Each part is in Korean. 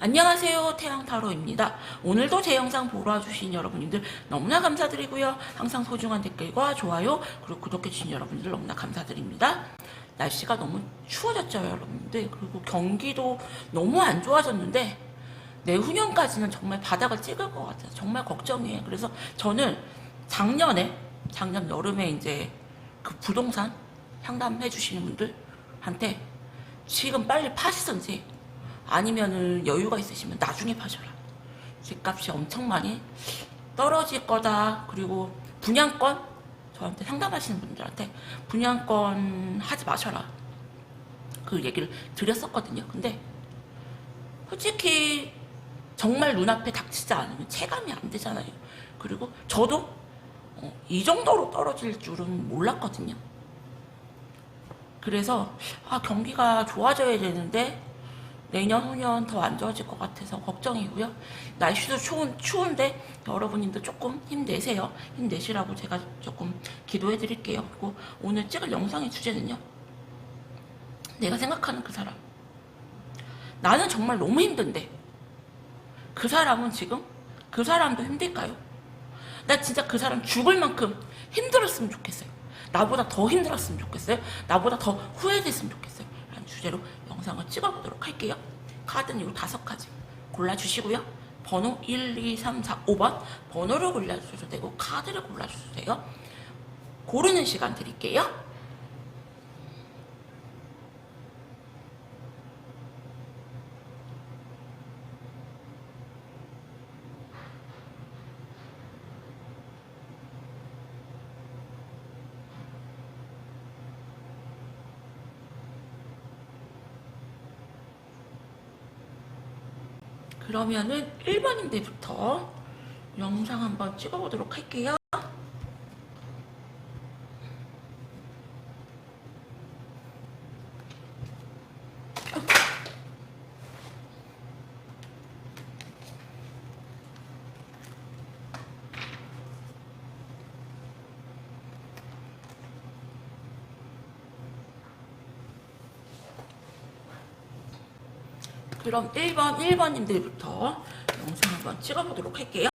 안녕하세요, 태양타로입니다. 오늘도 제 영상 보러 와주신 여러분들 너무나 감사드리고요. 항상 소중한 댓글과 좋아요 그리고 구독해주신 여러분들 너무나 감사드립니다. 날씨가 너무 추워졌죠, 여러분들. 그리고 경기도 너무 안 좋아졌는데 내후년까지는 정말 바닥을 찍을 것 같아요. 정말 걱정이에요. 그래서 저는 작년 여름에 이제 그 부동산 상담해 주시는 분들한테 지금 빨리 파시든지 아니면은 여유가 있으시면 나중에 파셔라. 집값이 엄청 많이 떨어질 거다. 그리고 분양권, 저한테 상담하시는 분들한테 분양권 하지 마셔라, 그 얘기를 드렸었거든요. 근데 솔직히 정말 눈앞에 닥치지 않으면 체감이 안 되잖아요. 그리고 저도 이 정도로 떨어질 줄은 몰랐거든요. 그래서 경기가 좋아져야 되는데 내년 후년 더 안 좋아질 것 같아서 걱정이고요. 날씨도 추운데 여러분님도 조금 힘내세요. 힘내시라고 제가 조금 기도해 드릴게요. 그리고 오늘 찍을 영상의 주제는요, 내가 생각하는 그 사람. 나는 정말 너무 힘든데 그 사람은 지금 그 사람도 힘들까요? 나 진짜 그 사람 죽을 만큼 힘들었으면 좋겠어요. 나보다 더 힘들었으면 좋겠어요. 나보다 더 후회됐으면 좋겠어요. 라는 주제로 영상을 찍어보도록 할게요. 카드는 요 5가지 골라주시고요. 번호 1, 2, 3, 4, 5번 번호를 골라주셔도 되고 카드를 골라주셔도 돼요. 고르는 시간 드릴게요. 그러면은 1번인데부터 영상 한번 찍어보도록 할게요. 그럼 1번님들부터 영상 한번 찍어보도록 할게요.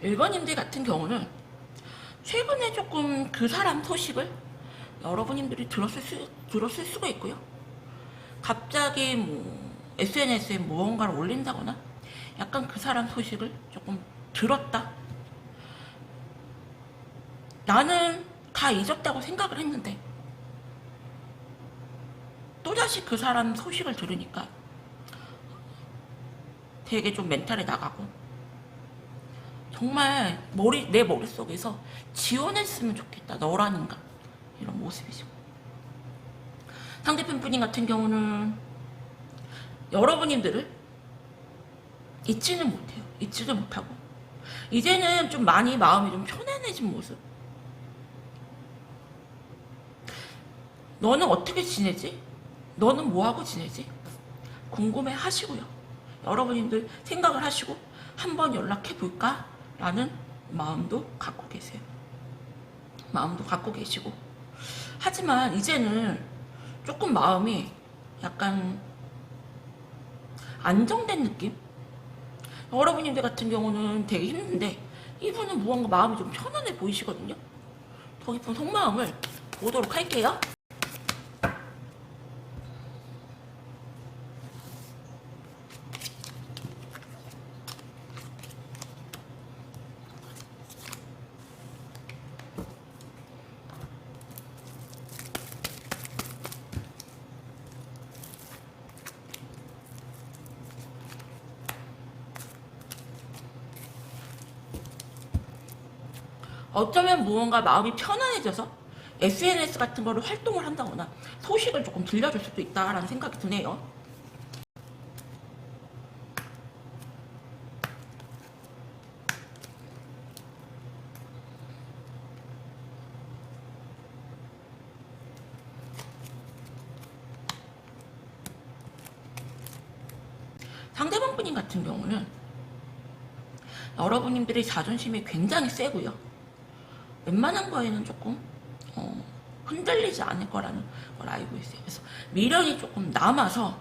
일본님들 같은 경우는 최근에 조금 그 사람 소식을 여러분님들이 들었을 수가 있고요. 갑자기 뭐 SNS에 무언가를 올린다거나 약간 그 사람 소식을 조금 들었다. 나는 다 잊었다고 생각을 했는데 또다시 그 사람 소식을 들으니까 되게 좀 멘탈이 나가고 정말 내 머릿속에서 지원했으면 좋겠다, 너라는가, 이런 모습이죠. 상대편 분인 같은 경우는 여러분님들을 잊지는 못해요. 잊지도 못하고 이제는 좀 많이 마음이 좀 편안해진 모습. 너는 어떻게 지내지? 너는 뭐하고 지내지? 궁금해 하시고요. 여러분님들 생각을 하시고 한번 연락해볼까? 라는 마음도 갖고 계세요. 마음도 갖고 계시고. 하지만 이제는 조금 마음이 약간 안정된 느낌? 여러분님들 같은 경우는 되게 힘든데 이분은 무언가 마음이 좀 편안해 보이시거든요. 더 깊은 속마음을 보도록 할게요. 어쩌면 무언가 마음이 편안해져서 SNS 같은 거를 활동을 한다거나 소식을 조금 들려줄 수도 있다라는 생각이 드네요. 상대방 분인 같은 경우는 여러분들의 자존심이 굉장히 세고요. 웬만한 거에는 조금 흔들리지 않을 거라는 걸 알고 있어요. 그래서 미련이 조금 남아서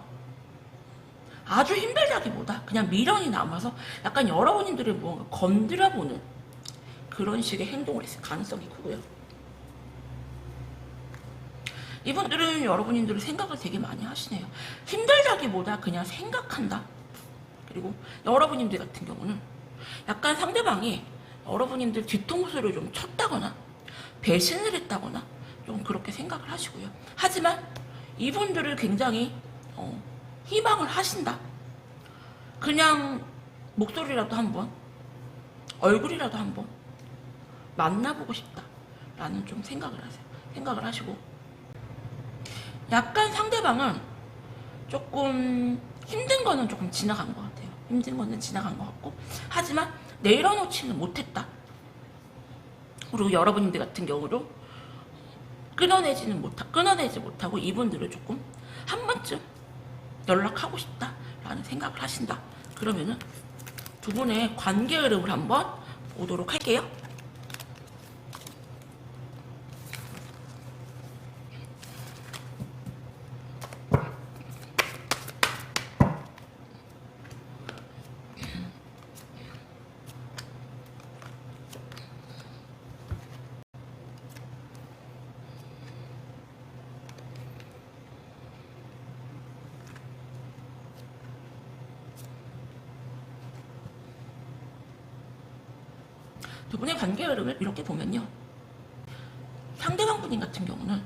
아주 힘들다기보다 그냥 미련이 남아서 약간 여러분들의 무언가 건드려보는 그런 식의 행동을 했을 가능성이 크고요. 이분들은 여러분들의 생각을 되게 많이 하시네요. 힘들다기보다 그냥 생각한다. 그리고 여러분들 같은 경우는 약간 상대방이 여러분들 뒤통수를 좀 쳤다거나 배신을 했다거나 좀 그렇게 생각을 하시고요. 하지만 이분들을 굉장히 희망을 하신다. 그냥 목소리라도 한번, 얼굴이라도 한번 만나보고 싶다 라는 좀 생각을 하세요. 생각을 하시고 약간 상대방은 조금 힘든 거는 조금 지나간 것 같아요. 힘든 거는 지나간 것 같고, 하지만 내려놓지는 못했다. 그리고 여러분들 같은 경우도 끊어내지 못하고 이분들을 조금 한 번쯤 연락하고 싶다라는 생각을 하신다. 그러면은 두 분의 관계 흐름을 한번 보도록 할게요. 두 분의 관계 흐름을 이렇게 보면요. 상대방 분인 같은 경우는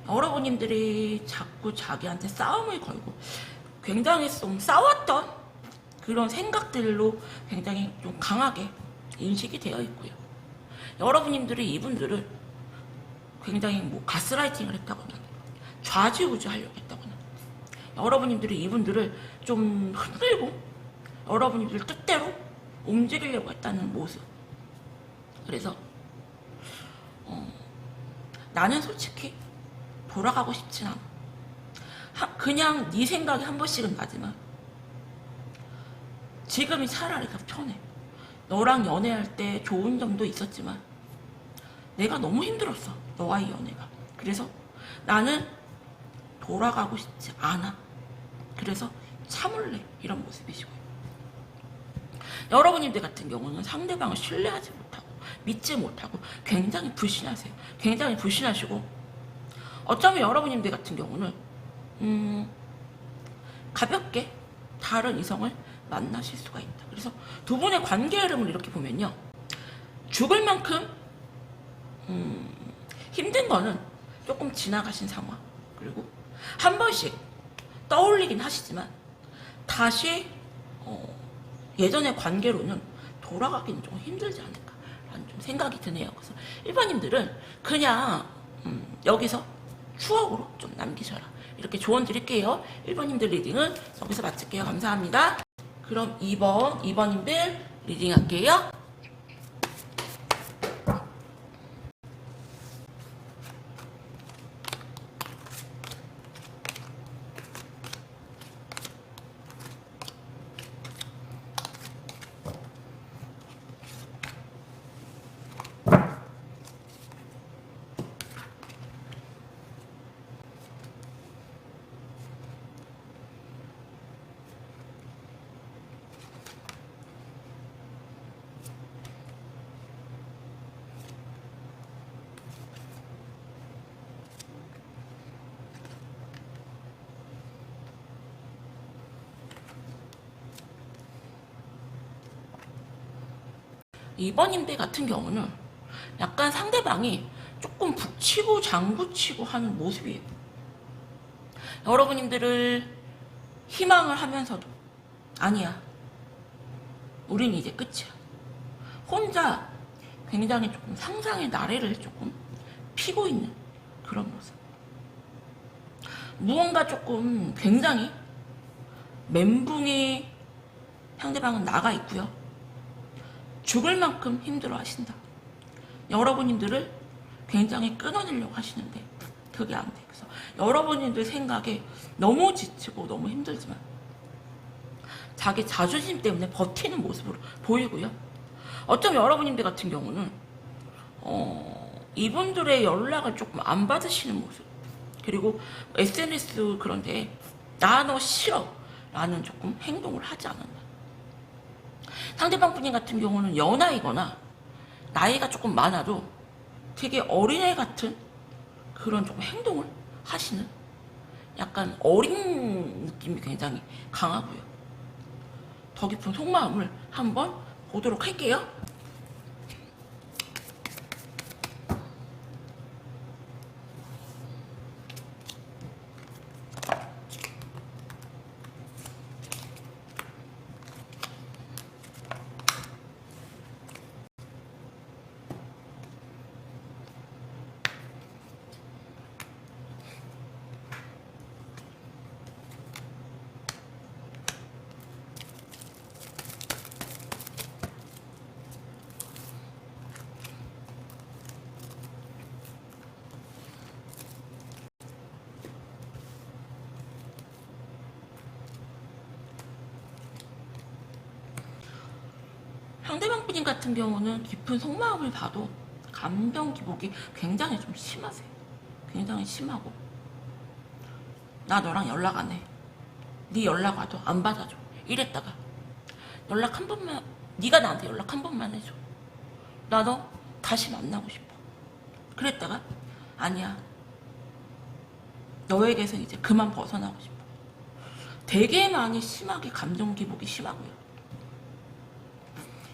여러분들이 자꾸 자기한테 싸움을 걸고 굉장히 좀 싸웠던 그런 생각들로 굉장히 좀 강하게 인식이 되어 있고요. 여러분들이 이분들을 굉장히 뭐 가스라이팅을 했다거나 좌지우지하려고 했다거나 여러분들이 이분들을 좀 흔들고 여러분들 뜻대로 움직이려고 했다는 모습. 그래서 나는 솔직히 돌아가고 싶진 않아. 그냥 네 생각이 한 번씩은 나지만 지금이 차라리 더 편해. 너랑 연애할 때 좋은 점도 있었지만 내가 너무 힘들었어. 너와의 연애가. 그래서 나는 돌아가고 싶지 않아. 그래서 참을래. 이런 모습이시고요. 여러분들 같은 경우는 상대방을 신뢰하지 못하고 믿지 못하고 굉장히 불신하세요. 굉장히 불신하시고 어쩌면 여러분들 같은 경우는 가볍게 다른 이성을 만나실 수가 있다. 그래서 두 분의 관계 흐름을 이렇게 보면요. 죽을 만큼 힘든 거는 조금 지나가신 상황. 그리고 한 번씩 떠올리긴 하시지만 다시 예전의 관계로는 돌아가기는 좀 힘들지 않을까라는 좀 생각이 드네요. 그래서 일반인들은 그냥 여기서 추억으로 좀 남기셔라. 이렇게 조언 드릴게요. 1번님들 리딩은 여기서 마칠게요. 감사합니다. 그럼 2번님들 리딩 할게요. 이번님들 같은 경우는 약간 상대방이 조금 북치고 장구치고 하는 모습이에요. 여러분들을 희망을 하면서도 아니야. 우린 이제 끝이야. 혼자 굉장히 조금 상상의 나래를 조금 피고 있는 그런 모습. 무언가 조금 굉장히 멘붕이 상대방은 나가 있고요. 죽을 만큼 힘들어 하신다. 여러분님들을 굉장히 끊어내려고 하시는데 그게 안 돼. 그래서 여러분님들 생각에 너무 지치고 너무 힘들지만 자기 자존심 때문에 버티는 모습으로 보이고요. 어쩜 여러분님들 같은 경우는 이분들의 연락을 조금 안 받으시는 모습, 그리고 SNS 그런데 나 너 싫어 라는 조금 행동을 하지 않았나. 상대방 분인 같은 경우는 연하이거나 나이가 조금 많아도 되게 어린애 같은 그런 조금 행동을 하시는, 약간 어린 느낌이 굉장히 강하고요. 더 깊은 속마음을 한번 보도록 할게요. 상대방 분인 같은 경우는 깊은 속마음을 봐도 감정 기복이 굉장히 좀 심하세요. 굉장히 심하고, 나 너랑 연락 안 해. 네 연락 와도 안 받아줘. 이랬다가 연락 한 번만, 네가 나한테 연락 한 번만 해줘. 나 너 다시 만나고 싶어. 그랬다가 아니야. 너에게서 이제 그만 벗어나고 싶어. 되게 많이 심하게 감정 기복이 심하고요.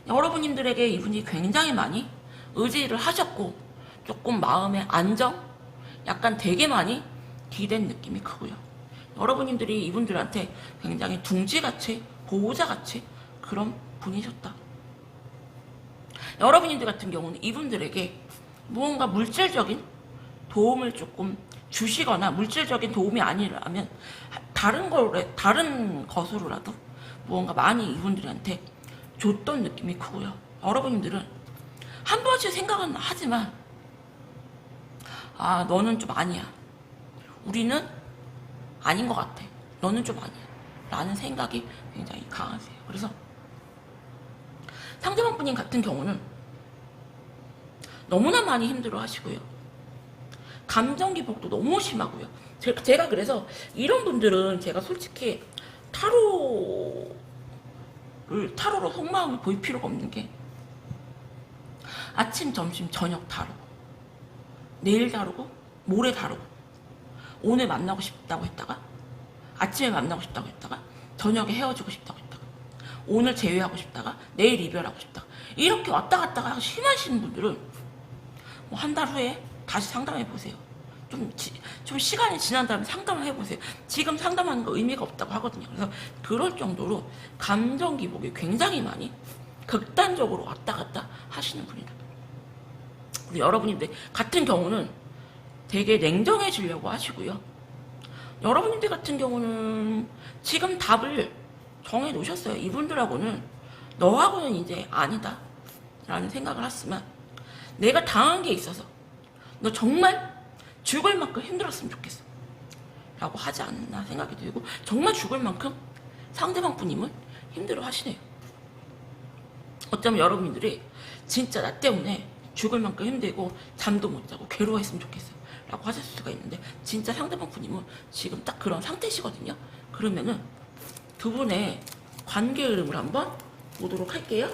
여러분님들에게 이분이 굉장히 많이 의지를 하셨고 조금 마음의 안정, 약간 되게 많이 기댄 느낌이 크고요. 여러분님들이 이분들한테 굉장히 둥지같이 보호자같이 그런 분이셨다. 여러분님들 같은 경우는 이분들에게 무언가 물질적인 도움을 조금 주시거나, 물질적인 도움이 아니라면 다른 것으로라도 무언가 많이 이분들한테 줬던 느낌이 크고요. 여러분들은 한 번씩 생각은 하지만 아, 너는 좀 아니야. 우리는 아닌 것 같아. 너는 좀 아니야. 라는 생각이 굉장히 강하세요. 그래서 상대방 분인 같은 경우는 너무나 많이 힘들어 하시고요. 감정 기복도 너무 심하고요. 제가 그래서 이런 분들은 제가 솔직히 타로로 속마음을 보일 필요가 없는 게, 아침, 점심, 저녁 다르고, 내일 다르고, 모레 다르고, 오늘 만나고 싶다고 했다가, 아침에 만나고 싶다고 했다가, 저녁에 헤어지고 싶다고 했다가, 오늘 제외하고 싶다가, 내일 이별하고 싶다가, 이렇게 왔다 갔다 하고 심하시는 분들은 뭐 한 달 후에 다시 상담해보세요. 좀 시간이 지난 다음에 상담을 해보세요. 지금 상담하는 거 의미가 없다고 하거든요. 그래서 그럴 정도로 감정 기복이 굉장히 많이 극단적으로 왔다 갔다 하시는 분이다. 우리 여러분님들 같은 경우는 되게 냉정해지려고 하시고요. 여러분님들 같은 경우는 지금 답을 정해 놓으셨어요. 이분들하고는 너하고는 이제 아니다 라는 생각을 했지만, 내가 당한 게 있어서 너 정말 죽을 만큼 힘들었으면 좋겠어 라고 하지 않나 생각이 들고, 정말 죽을 만큼 상대방 분님은 힘들어 하시네요. 어쩌면 여러분들이 진짜 나 때문에 죽을 만큼 힘들고 잠도 못 자고 괴로워했으면 좋겠어 라고 하실 수가 있는데, 진짜 상대방 분님은 지금 딱 그런 상태시거든요. 그러면은 두 분의 관계 흐름을 한번 보도록 할게요.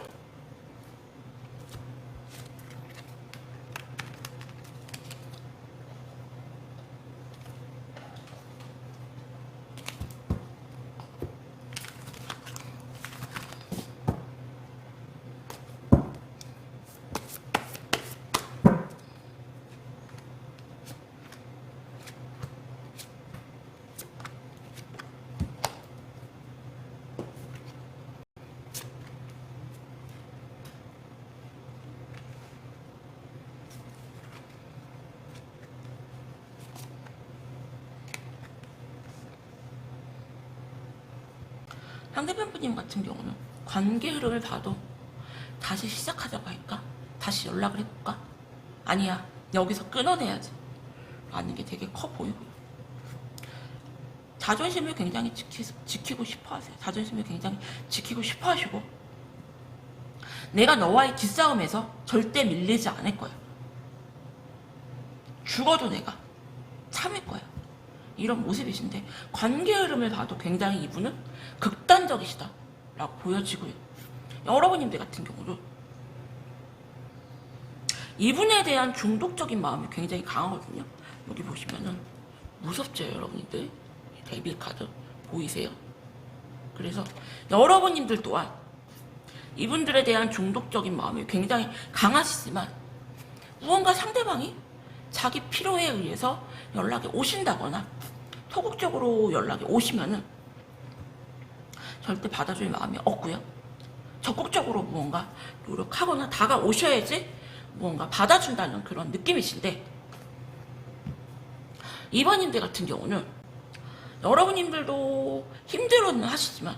상대편님 같은 경우는 관계 흐름을 봐도 다시 시작하자고 할까? 다시 연락을 해볼까? 아니야, 여기서 끊어내야지 라는 게 되게 커 보이고요. 자존심을 굉장히 지키고 싶어 하세요. 자존심을 굉장히 지키고 싶어 하시고, 내가 너와의 기싸움에서 절대 밀리지 않을 거야. 죽어도 내가 참을 거야. 이런 모습이신데, 관계 흐름을 봐도 굉장히 이분은 극단적이시다 라고 보여지고요. 여러분님들 같은 경우도 이분에 대한 중독적인 마음이 굉장히 강하거든요. 여기 보시면은 무섭죠, 여러분들. 데빌 카드 보이세요? 그래서 여러분님들 또한 이분들에 대한 중독적인 마음이 굉장히 강하시지만, 무언가 상대방이 자기 필요에 의해서 연락이 오신다거나 소극적으로 연락이 오시면은 절대 받아줄 마음이 없고요. 적극적으로 무언가 노력하거나 다가오셔야지 무언가 받아준다는 그런 느낌이신데, 이번님들 같은 경우는 여러분님들도 힘들어는 하시지만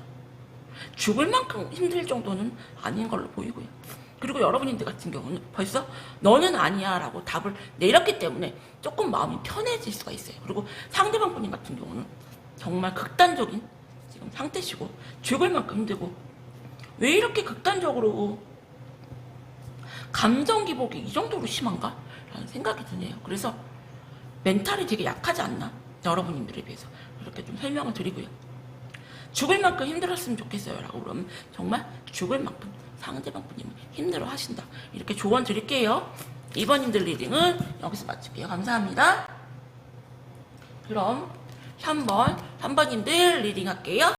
죽을 만큼 힘들 정도는 아닌 걸로 보이고요. 그리고 여러분님들 같은 경우는 벌써 너는 아니야 라고 답을 내렸기 때문에 조금 마음이 편해질 수가 있어요. 그리고 상대방 분님 같은 경우는 정말 극단적인 지금 상태시고 죽을 만큼 힘들고, 왜 이렇게 극단적으로 감정 기복이 이 정도로 심한가? 라는 생각이 드네요. 그래서 멘탈이 되게 약하지 않나? 여러분님들에 비해서. 그렇게 좀 설명을 드리고요. 죽을 만큼 힘들었으면 좋겠어요 라고 그러면 정말 죽을 만큼 상대방 분님은 힘들어 하신다. 이렇게 조언 드릴게요. 2번님들 리딩은 여기서 마칠게요. 감사합니다. 그럼 3번님들 리딩 할게요.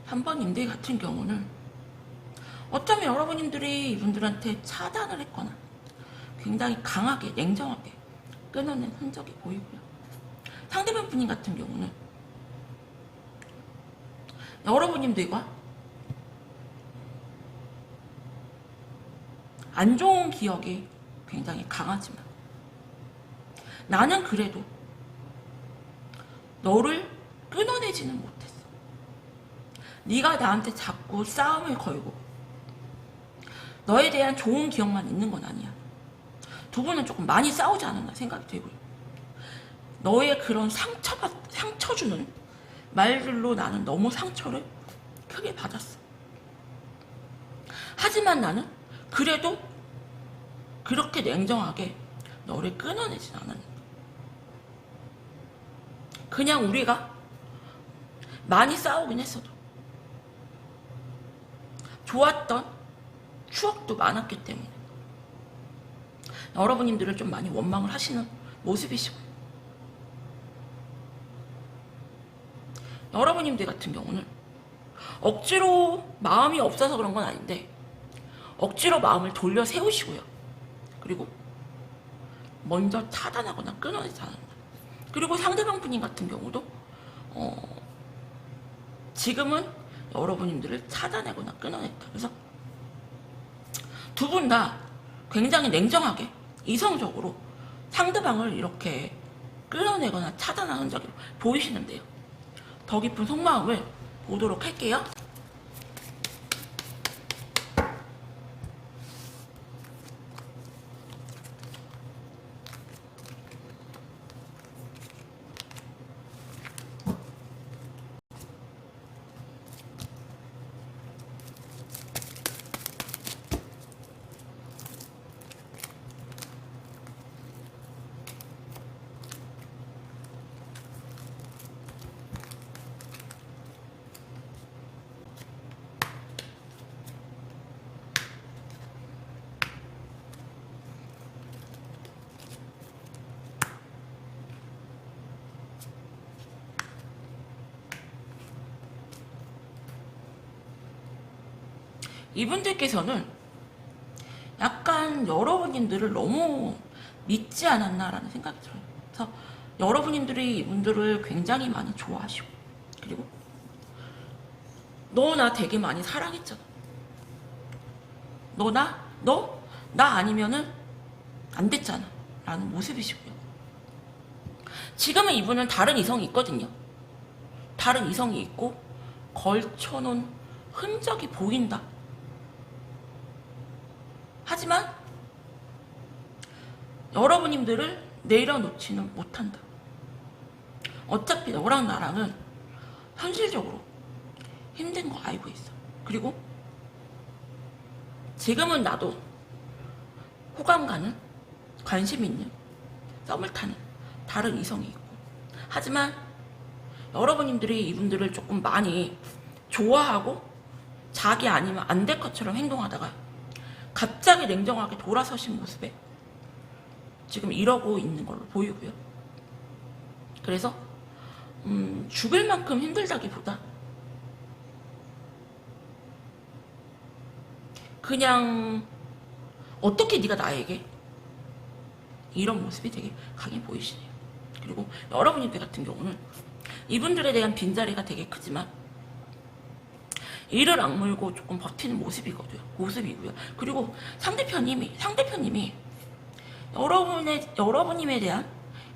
한 번님들 같은 경우는 어쩌면 여러분님들이 이분들한테 차단을 했거나 굉장히 강하게 냉정하게 끊어낸 흔적이 보이고요. 상대방 분님 같은 경우는 여러분님들과 안 좋은 기억이 굉장히 강하지만, 나는 그래도 너를 끊어내지는 못했어. 네가 나한테 자꾸 싸움을 걸고 너에 대한 좋은 기억만 있는 건 아니야. 두 분은 조금 많이 싸우지 않았나 생각이 되고요. 너의 그런 상처 주는 말들로 나는 너무 상처를 크게 받았어. 하지만 나는 그래도 그렇게 냉정하게 너를 끊어내진 않았는데, 그냥 우리가 많이 싸우긴 했어도 좋았던 추억도 많았기 때문에 여러분님들을 좀 많이 원망을 하시는 모습이시고요. 여러분님들 같은 경우는 억지로 마음이 없어서 그런 건 아닌데 억지로 마음을 돌려 세우시고요. 그리고 먼저 차단하거나 끊어내지 않는다. 그리고 상대방 분님 같은 경우도 지금은 여러분님들을 차단하거나 끊어냈다. 그래서 두 분 다 굉장히 냉정하게 이성적으로 상대방을 이렇게 끌어내거나 차단하는 적이 보이시는데요. 더 깊은 속마음을 보도록 할게요. 이분들께서는 약간 여러분들을 너무 믿지 않았나라는 생각이 들어요. 그래서 여러분들이 이분들을 굉장히 많이 좋아하시고, 그리고 너 나 되게 많이 사랑했잖아. 너 나 아니면은 안 됐잖아 라는 모습이시고요. 지금은 이분은 다른 이성이 있거든요. 다른 이성이 있고 걸쳐놓은 흔적이 보인다. 하지만 여러분들을 내려놓지는 못한다. 어차피 너랑 나랑은 현실적으로 힘든 거 알고 있어. 그리고 지금은 나도 호감 가는, 관심 있는, 썸을 타는 다른 이성이 있고, 하지만 여러분들이 이분들을 조금 많이 좋아하고 자기 아니면 안 될 것처럼 행동하다가 갑자기 냉정하게 돌아서신 모습에 지금 이러고 있는 걸로 보이고요. 그래서 죽을 만큼 힘들다기보다 그냥 어떻게 네가 나에게, 이런 모습이 되게 강해 보이시네요. 그리고 여러분들 같은 경우는 이분들에 대한 빈자리가 되게 크지만 이를 악물고 조금 버티는 모습이고요. 그리고 상대편님이 여러분님에 대한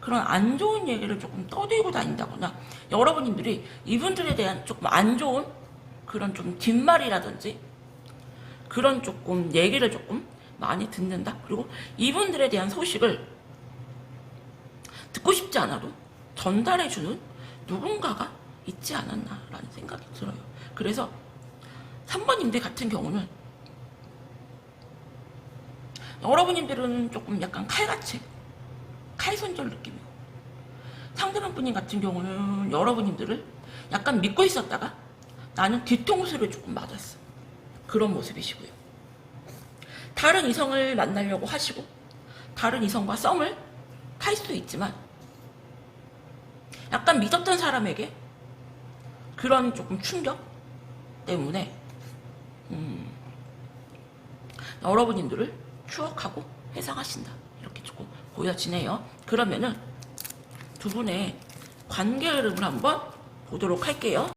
그런 안 좋은 얘기를 조금 떠들고 다닌다거나, 여러분들이 이분들에 대한 조금 안 좋은 그런 좀 뒷말이라든지 그런 조금 얘기를 조금 많이 듣는다. 그리고 이분들에 대한 소식을 듣고 싶지 않아도 전달해주는 누군가가 있지 않았나라는 생각이 들어요. 그래서 3번님들 같은 경우는 여러분들은 조금 약간 칼같이 칼손절 느낌이고, 상대방 분님 같은 경우는 여러분들을 약간 믿고 있었다가 나는 뒤통수를 조금 맞았어. 그런 모습이시고요. 다른 이성을 만나려고 하시고 다른 이성과 썸을 탈 수도 있지만 약간 믿었던 사람에게 그런 조금 충격 때문에 여러분들을 추억하고 회상하신다. 이렇게 조금 보여지네요. 그러면은 두 분의 관계 흐름을 한번 보도록 할게요.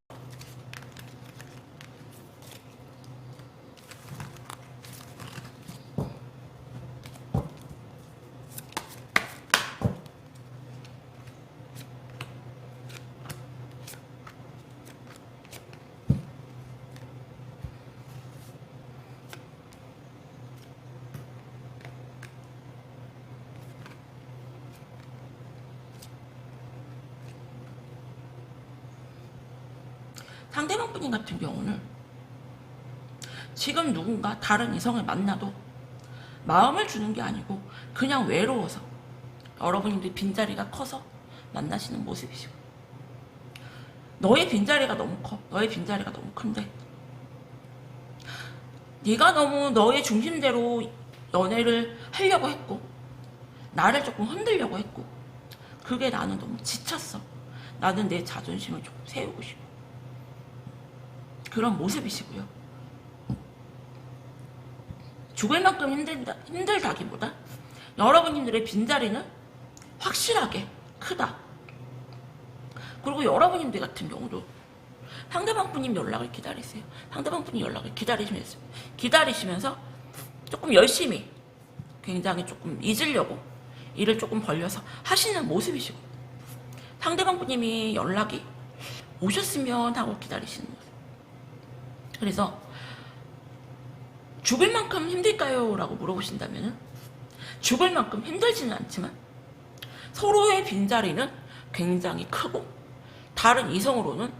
상대방 분인 같은 경우는 지금 누군가 다른 이성을 만나도 마음을 주는 게 아니고 그냥 외로워서 여러분들이 빈자리가 커서 만나시는 모습이시고, 너의 빈자리가 너무 커. 너의 빈자리가 너무 큰데 네가 너무 너의 중심대로 연애를 하려고 했고 나를 조금 흔들려고 했고, 그게 나는 너무 지쳤어. 나는 내 자존심을 조금 세우고 싶어. 그런 모습이시고요. 죽을 만큼 힘들다기보다 여러분들의 빈자리는 확실하게 크다. 그리고 여러분들 같은 경우도 상대방 분님 연락을 기다리세요. 상대방 분이 연락을 기다리시면서 조금 열심히, 굉장히 조금 잊으려고 일을 조금 벌려서 하시는 모습이시고, 상대방 분님이 연락이 오셨으면 하고 기다리시는 모습. 그래서 죽을 만큼 힘들까요? 라고 물어보신다면 죽을 만큼 힘들지는 않지만 서로의 빈자리는 굉장히 크고 다른 이성으로는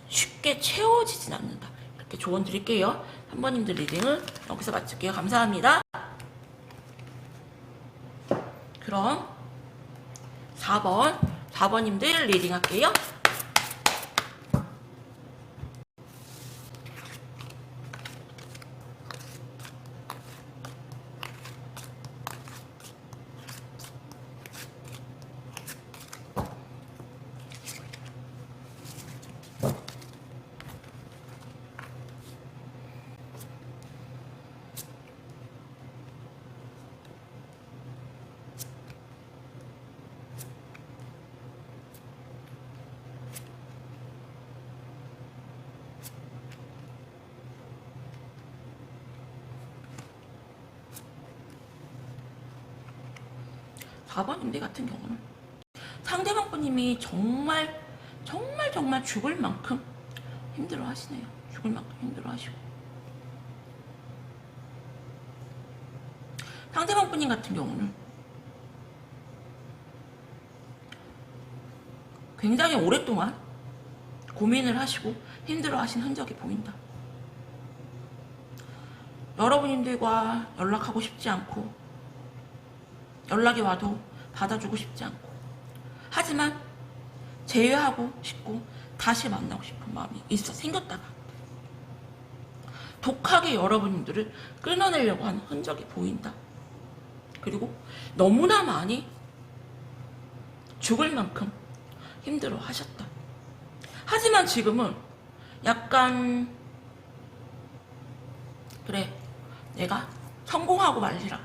쉽게 채워지진 않는다. 이렇게 조언 드릴게요. 3번님들 리딩을 여기서 마칠게요. 감사합니다. 그럼 4번님들 리딩 할게요. 4번인데 같은 경우는 상대방 분님이 정말 죽을 만큼 힘들어 하시네요. 죽을 만큼 힘들어 하시고, 상대방 분님 같은 경우는 굉장히 오랫동안 고민을 하시고 힘들어 하신 흔적이 보인다. 여러분들과 연락하고 싶지 않고, 연락이 와도 받아주고 싶지 않고, 하지만 제외하고 싶고 다시 만나고 싶은 마음이 생겼다가 독하게 여러분들을 끊어내려고 하는 흔적이 보인다. 그리고 너무나 많이 죽을 만큼 힘들어 하셨다. 하지만 지금은 약간, 그래, 내가 성공하고 말리라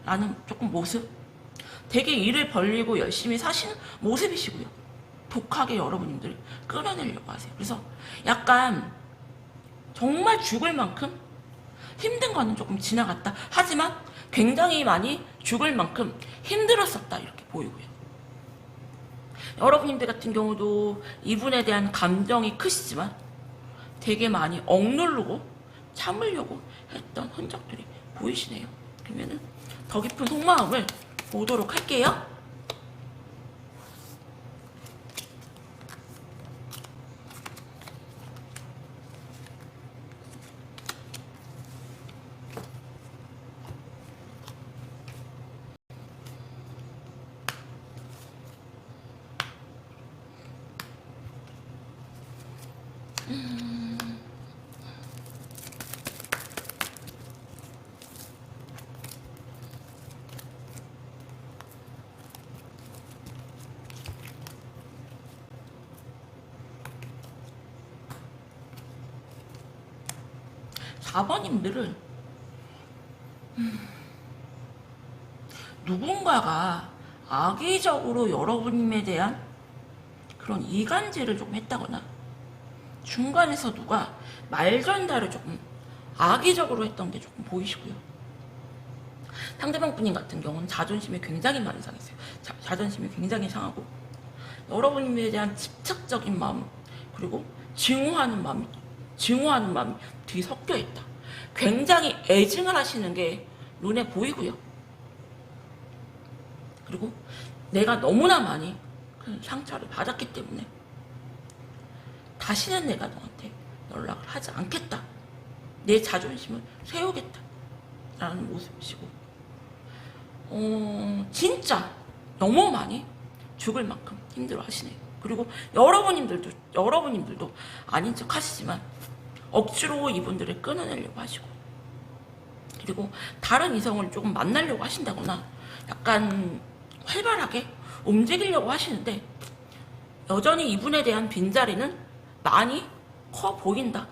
라는 조금 모습, 되게 일을 벌리고 열심히 사시는 모습이시고요. 독하게 여러분들을 끌어내려고 하세요. 그래서 약간 정말 죽을 만큼 힘든 거는 조금 지나갔다. 하지만 굉장히 많이 죽을 만큼 힘들었었다, 이렇게 보이고요. 여러분들 같은 경우도 이분에 대한 감정이 크시지만 되게 많이 억누르고 참으려고 했던 흔적들이 보이시네요. 그러면은 더 깊은 속마음을 보도록 할게요. 4번님들은 누군가가 악의적으로 여러분에 대한 그런 이간질을 조금 했다거나, 중간에서 누가 말 전달을 조금 악의적으로 했던 게 조금 보이시고요. 상대방 분님 같은 경우는 자존심이 굉장히 많이 상했어요. 자존심이 굉장히 상하고, 여러분에 대한 집착적인 마음, 그리고 증오하는 마음이 뒤 섞여 있다. 굉장히 애증을 하시는 게 눈에 보이고요. 그리고 내가 너무나 많이 큰 상처를 받았기 때문에 다시는 내가 너한테 연락을 하지 않겠다. 내 자존심을 세우겠다. 라는 모습이시고, 진짜 너무 많이 죽을 만큼 힘들어 하시네요. 그리고 여러분님들도 아닌 척 하시지만 억지로 이분들을 끊어내려고 하시고, 그리고 다른 이성을 조금 만나려고 하신다거나 약간 활발하게 움직이려고 하시는데, 여전히 이분에 대한 빈자리는 많이 커 보인다.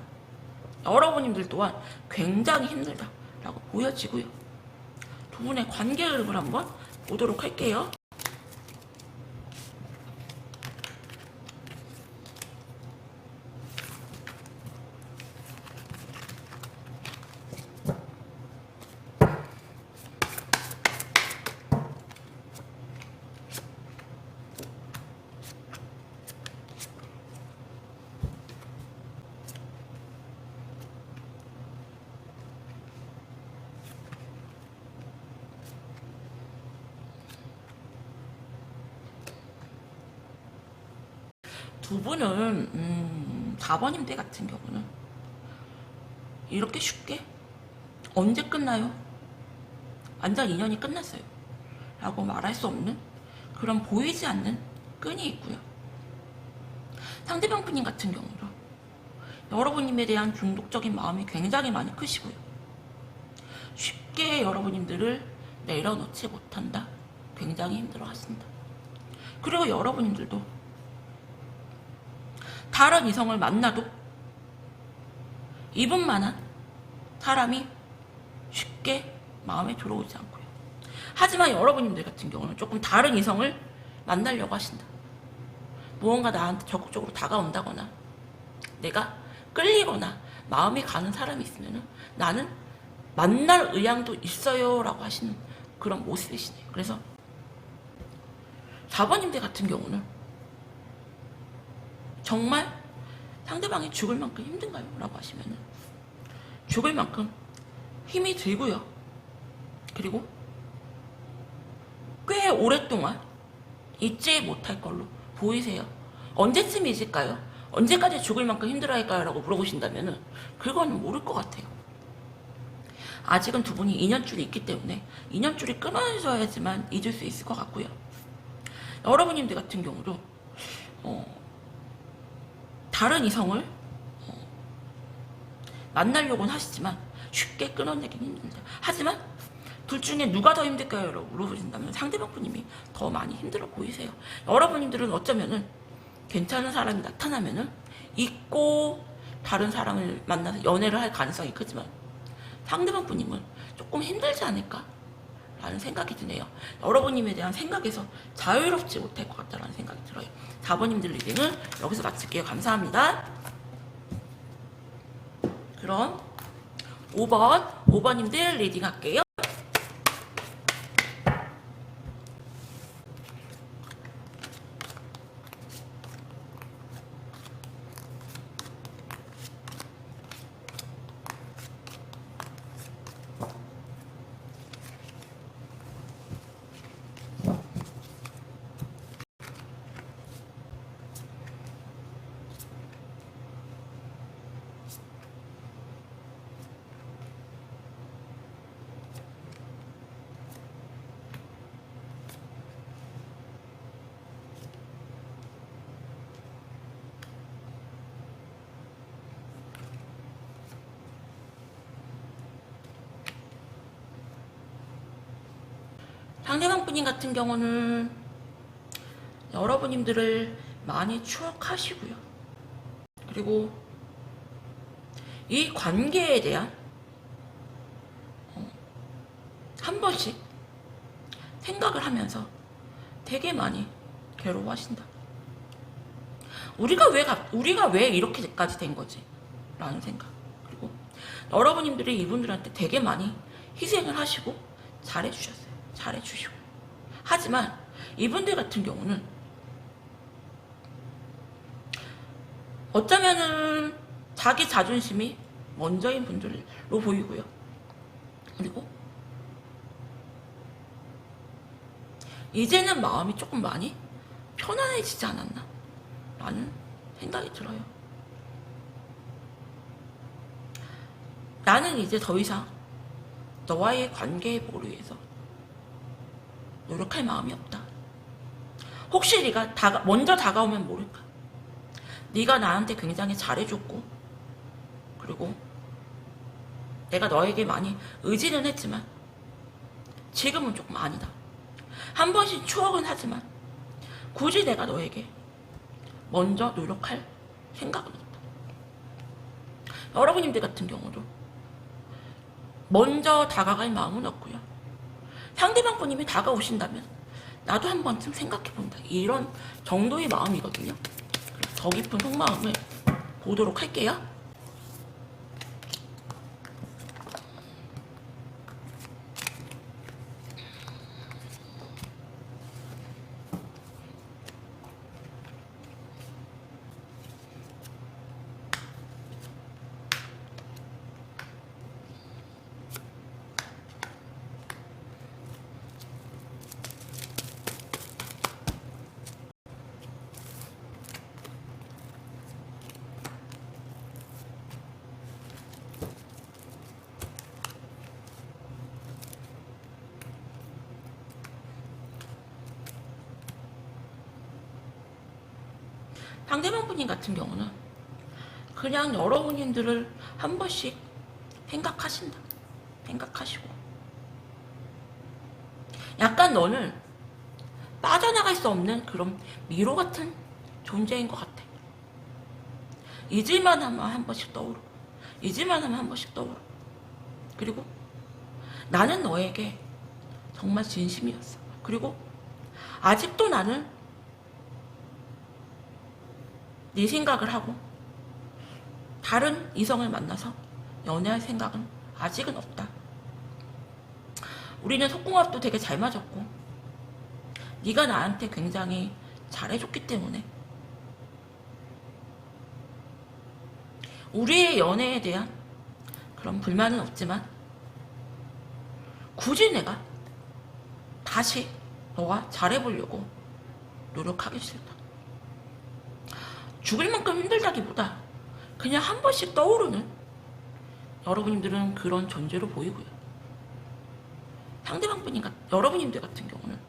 여러분님들 또한 굉장히 힘들다라고 보여지고요. 두 분의 관계 흐름을 한번 보도록 할게요. 두 분은 4번님들 같은 경우는 이렇게 쉽게 언제 끝나요? 완전 인연이 끝났어요 라고 말할 수 없는 그런 보이지 않는 끈이 있고요. 상대방 분님 같은 경우도 여러분님에 대한 중독적인 마음이 굉장히 많이 크시고요. 쉽게 여러분님들을 내려놓지 못한다. 굉장히 힘들어 하신다. 그리고 여러분님들도 다른 이성을 만나도 이분만한 사람이 쉽게 마음에 들어오지 않고요. 하지만 여러분들 같은 경우는 조금 다른 이성을 만나려고 하신다. 무언가 나한테 적극적으로 다가온다거나 내가 끌리거나 마음이 가는 사람이 있으면 나는 만날 의향도 있어요 라고 하시는 그런 모습이시네요. 그래서 4번님들 같은 경우는 정말 상대방이 죽을 만큼 힘든가요? 라고 하시면은 죽을 만큼 힘이 들고요. 그리고 꽤 오랫동안 잊지 못할 걸로 보이세요. 언제쯤 잊을까요? 언제까지 죽을 만큼 힘들어할까요? 라고 물어보신다면은 그거는 모를 것 같아요. 아직은 두 분이 인연줄이 있기 때문에 인연줄이 끊어져야지만 잊을 수 있을 것 같고요. 여러분님들 같은 경우도 다른 이성을 만나려고는 하시지만 쉽게 끊어내긴 힘들다. 하지만 둘 중에 누가 더 힘들까요? 라고 물어보신다면 상대방 분님이 더 많이 힘들어 보이세요. 여러분들은 어쩌면은 괜찮은 사람이 나타나면은 잊고 다른 사람을 만나서 연애를 할 가능성이 크지만 상대방 분님은 조금 힘들지 않을까? 라는 생각이 드네요. 여러분님에 대한 생각에서 자유롭지 못할 것 같다는 생각이 들어요. 4번님들 리딩을 여기서 마칠게요. 감사합니다. 그럼 5번님들 리딩 할게요. 상대방 분님 같은 경우는 여러분님들을 많이 추억하시고요. 그리고 이 관계에 대한 한 번씩 생각을 하면서 되게 많이 괴로워하신다. 우리가 왜 이렇게까지 된 거지? 라는 생각. 그리고 여러분님들이 이분들한테 되게 많이 희생을 하시고 잘해주셨어요. 잘해주시고. 하지만 이분들 같은 경우는 어쩌면은 자기 자존심이 먼저인 분들로 보이고요. 그리고 이제는 마음이 조금 많이 편안해지지 않았나 라는 생각이 들어요. 나는 이제 더 이상 너와의 관계 회복을 위해서 노력할 마음이 없다. 혹시 네가 먼저 다가오면 모를까? 네가 나한테 굉장히 잘해줬고 그리고 내가 너에게 많이 의지는 했지만 지금은 조금 아니다. 한 번씩 추억은 하지만 굳이 내가 너에게 먼저 노력할 생각은 없다. 여러분님들 같은 경우도 먼저 다가갈 마음은 없고요. 상대방 분님이 다가오신다면 나도 한 번쯤 생각해본다. 이런 정도의 마음이거든요. 더 깊은 속마음을 보도록 할게요. 상대방 분님 같은 경우는 그냥 여러분들을 한 번씩 생각하신다. 생각하시고 약간 너는 빠져나갈 수 없는 그런 미로 같은 존재인 것 같아. 잊을만 하면 한 번씩 떠오르고 잊을만 하면 한 번씩 떠오르고 그리고 나는 너에게 정말 진심이었어. 그리고 아직도 나는 네 생각을 하고 다른 이성을 만나서 연애할 생각은 아직은 없다. 우리는 속궁합도 되게 잘 맞았고 네가 나한테 굉장히 잘해줬기 때문에 우리의 연애에 대한 그런 불만은 없지만 굳이 내가 다시 너와 잘해보려고 노력하기 싫다. 죽을 만큼 힘들다기보다 그냥 한 번씩 떠오르는 여러분님들은 그런 존재로 보이고요. 여러분님들 같은 경우는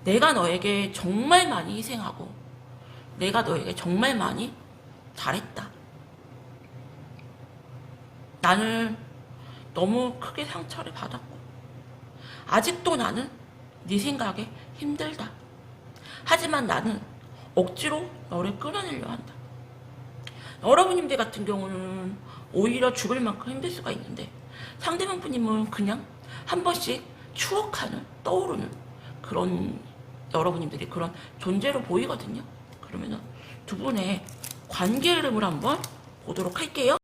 내가 너에게 정말 많이 희생하고 내가 너에게 정말 많이 잘했다. 나는 너무 크게 상처를 받았고 아직도 나는 네 생각에 힘들다. 하지만 나는 억지로 너를 끌어내려 한다. 여러분님들 같은 경우는 오히려 죽을 만큼 힘들 수가 있는데 상대방 분님은 그냥 한 번씩 추억하는 떠오르는 그런 여러분님들이 그런 존재로 보이거든요. 그러면 두 분의 관계 흐름을 한번 보도록 할게요.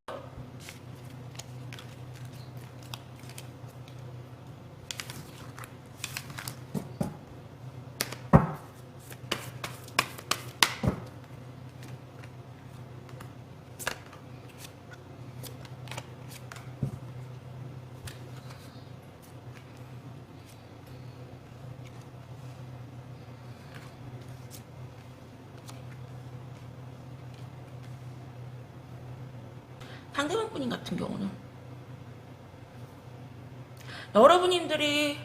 상대방 분인 같은 경우는 여러분님들이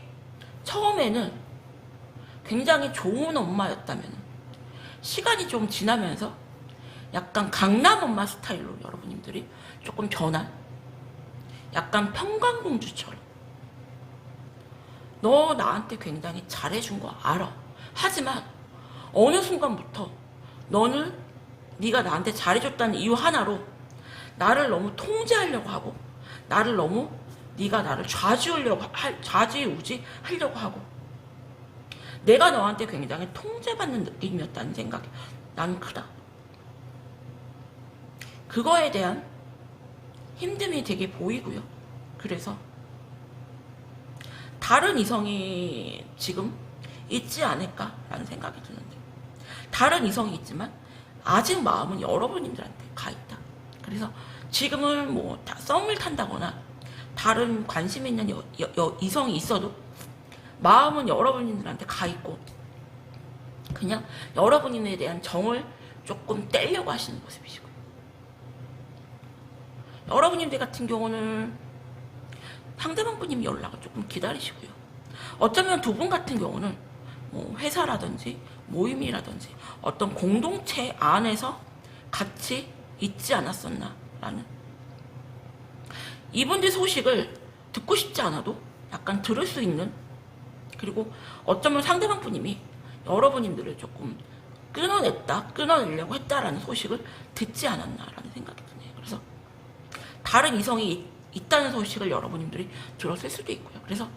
처음에는 굉장히 좋은 엄마였다면 시간이 좀 지나면서 약간 강남 엄마 스타일로 여러분님들이 조금 변한 약간 평강공주처럼 너 나한테 굉장히 잘해준 거 알아. 하지만 어느 순간부터 너는 네가 나한테 잘해줬다는 이유 하나로 나를 너무 통제하려고 하고 나를 너무 네가 나를 좌지우지 하려고 하고 내가 너한테 굉장히 통제받는 느낌이었다는 생각이 나는 크다. 그거에 대한 힘듦이 되게 보이고요. 그래서 다른 이성이 지금 있지 않을까라는 생각이 드는데 다른 이성이 있지만 아직 마음은 여러분님들한테 가 있다. 그래서 지금은 뭐 썸을 탄다거나 다른 관심 있는 이성이 있어도 마음은 여러분들한테 가 있고 그냥 여러분에 대한 정을 조금 떼려고 하시는 모습이시고요. 여러분들 같은 경우는 상대방 분님 연락을 조금 기다리시고요. 어쩌면 두 분 같은 경우는 뭐 회사라든지 모임이라든지 어떤 공동체 안에서 같이 있지 않았었나라는 이분들 소식을 듣고 싶지 않아도 약간 들을 수 있는 그리고 어쩌면 상대방 분님이 여러분님들을 조금 끊어내려고 했다라는 소식을 듣지 않았나라는 생각이 드네요. 그래서 다른 이성이 있다는 소식을 여러분님들이 들었을 수도 있고요. 그래서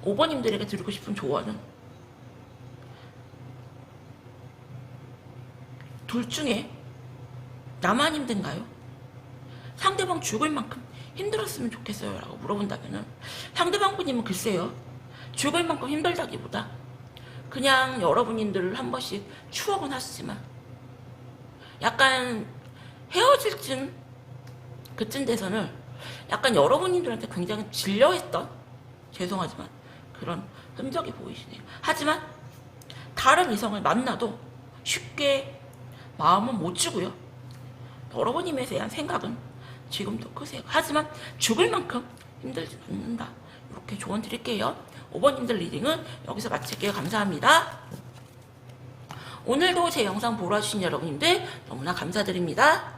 5번님들에게 드리고 싶은 조언은 둘 중에 나만 힘든가요? 상대방 죽을 만큼 힘들었으면 좋겠어요 라고 물어본다면 상대방 분님은 글쎄요 죽을 만큼 힘들다기보다 그냥 여러분들을 한 번씩 추억은 하시지만 약간 헤어질 그쯤 돼서는 약간 여러분들한테 굉장히 질려했던 죄송하지만 그런 흔적이 보이시네요. 하지만 다른 이성을 만나도 쉽게 마음은 못 주고요. 여러분님에 대한 생각은 지금도 크세요. 하지만 죽을 만큼 힘들지 않는다. 이렇게 조언 드릴게요. 5번님들 리딩은 여기서 마칠게요. 감사합니다. 오늘도 제 영상 보러 와주신 여러분들 너무나 감사드립니다.